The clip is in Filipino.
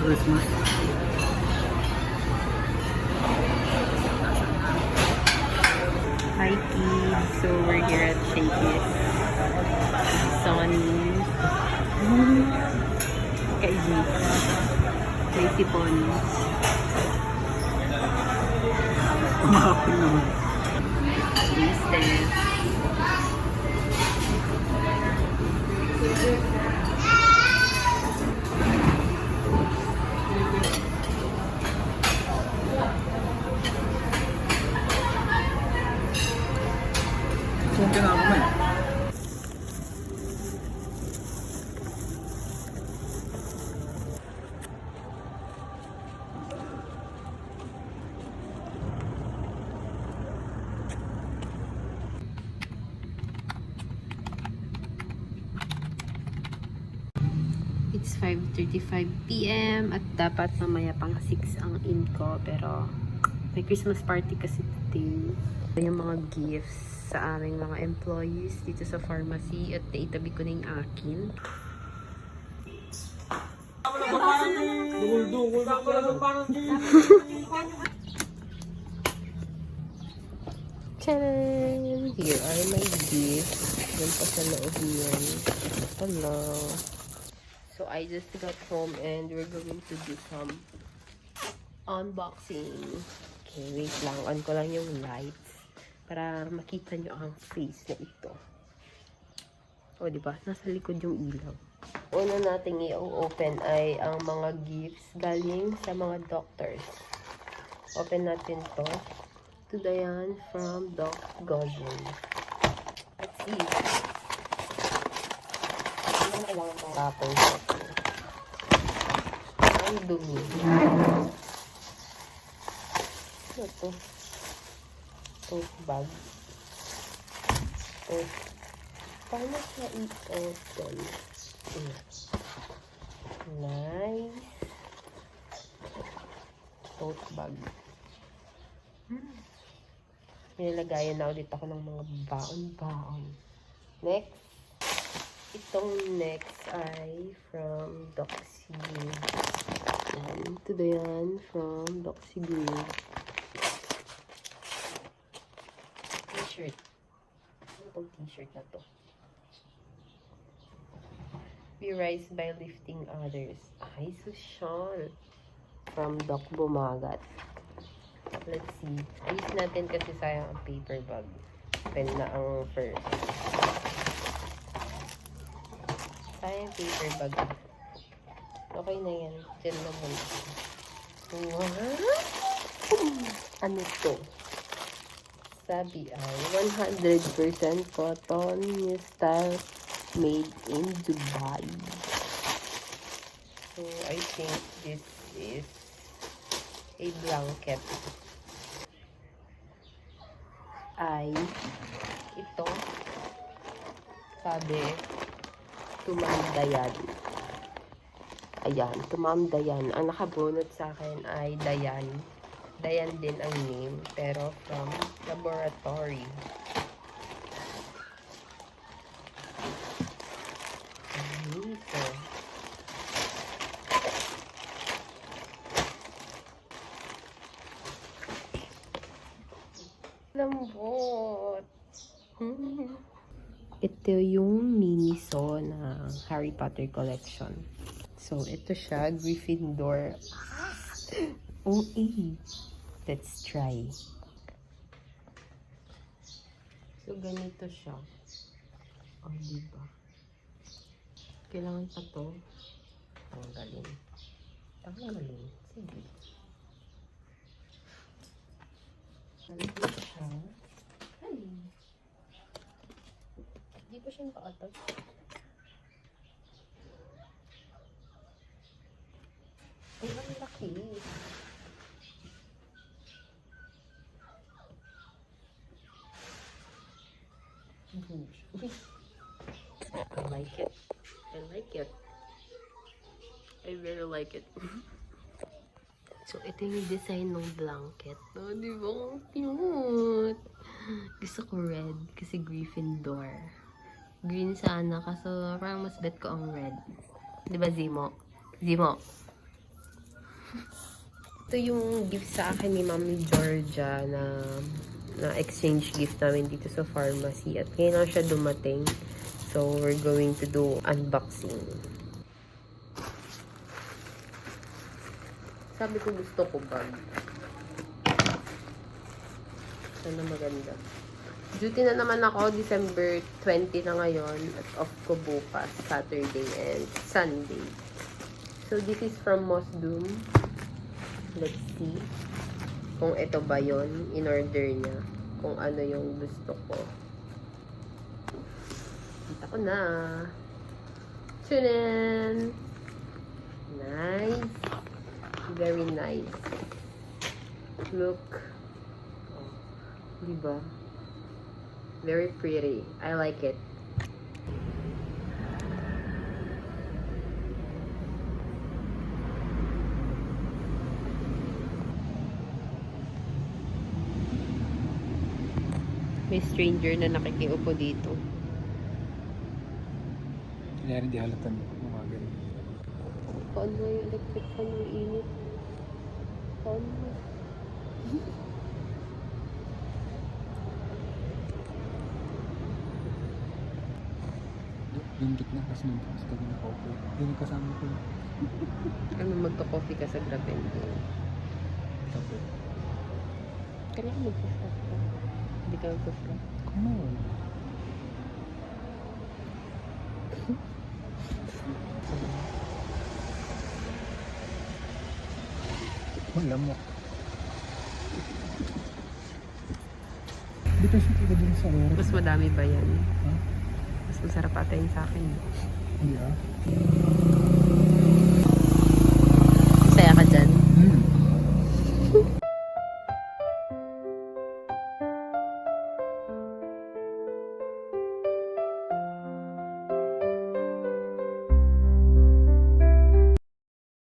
Christmas. Hi kids, so we're here at Shakey's. Sonny, Kaiji, Tracy Pony, Kumapin naman. Priestess, Sumpin na ako man. It's 5:35 PM at dapat mamaya pang 6 ang in ko, pero may Christmas party kasi today. Yung mga gifts sa aming mga employees dito sa pharmacy at naitabi ko na yung akin. Tcharam! Here are my gifts. Yan pa sa loob yan. Hello. So I just got home and we're going to do some unboxing. Okay, wait lang. On ko lang yung lights para makita nyo ang face na ito. O, diba? Nasa likod yung ilaw. Una nating i-open ay ang mga gifts galing sa mga doctors. Open natin to. To Dayan from Doc Godwin. Let's see. Ano kailangan kong wrapper sa ito? Ang dumi. Ano to? Tote bag. Oh. Paano siya i-open? Nice. Tote bag. Nilagayan na ulit ako ng mga baon-baon. Next. Itong next ay from Doxy. And ito na yan from Doxy Green. T-shirt. Ano itong t-shirt na to? We rise by lifting others. Ay, social. From Doc Bumagat. Let's see. Ayos natin kasi sayang ang paper bag. Pen na ang first. Sayang paper bag. Okay na yan. Diyan na muna. Wow! Ano to? Sabi ay 100% cotton new style made in Dubai. So, I think this is a blanket. Ay ito, sabi Tumamdayan. Ayan, Tumamdayan. Ang nakabunot sa akin ay Dayan. Dayan din ang name, pero from laboratory. Ito. Lambot. Ito yung Miniso na Harry Potter collection. So, ito siya, Gryffindor. OA. Let's try. So, ganito siya. O, diba? Kailangan pa to. Tanggalin. Tanggalin. Sige. Ganito siya. Ay. Hindi pa siya nakaatag. Ay, ang laki. I like it. I like it. I very like it. So, ito yung design ng blanket. Oh, di ba? Ang cute. Gusto ko red kasi Gryffindor. Green sana kaso parang mas bet ko ang red. Di ba, Zimo? Zimo? ito yung gift sa akin ni Mami Georgia na exchange gift namin dito sa pharmacy. At ngayon lang siya dumating. So, we're going to do unboxing. Sabi ko gusto ko bag. Sana maganda. Duty na naman ako, December 20 na ngayon. At off ko bukas, Saturday and Sunday. So, this is from Mosdoom. Let's see kung ito ba yon in order niya. Kung ano yung gusto ko. Kita ko na. Tunan! Nice. Very nice. Look. Oh, diba? Very pretty. I like it. May stranger na nakikiupo dito. Kaya hindi halatan mga ganun. Paano yung electric fan yung init? Paano? Yung gitna kasi nung bukas ka din ako. Yung kasama ko. Ano, magka-coffee ka sa Gravente? Tapos, Kailangan mag-flat ka. Hindi ka mag-flat. come on. Wala mo. Dito siya ka din sa oras. Mas madami ba yan? Ha? Mas masarap ata yung sa akin. Hindi ah.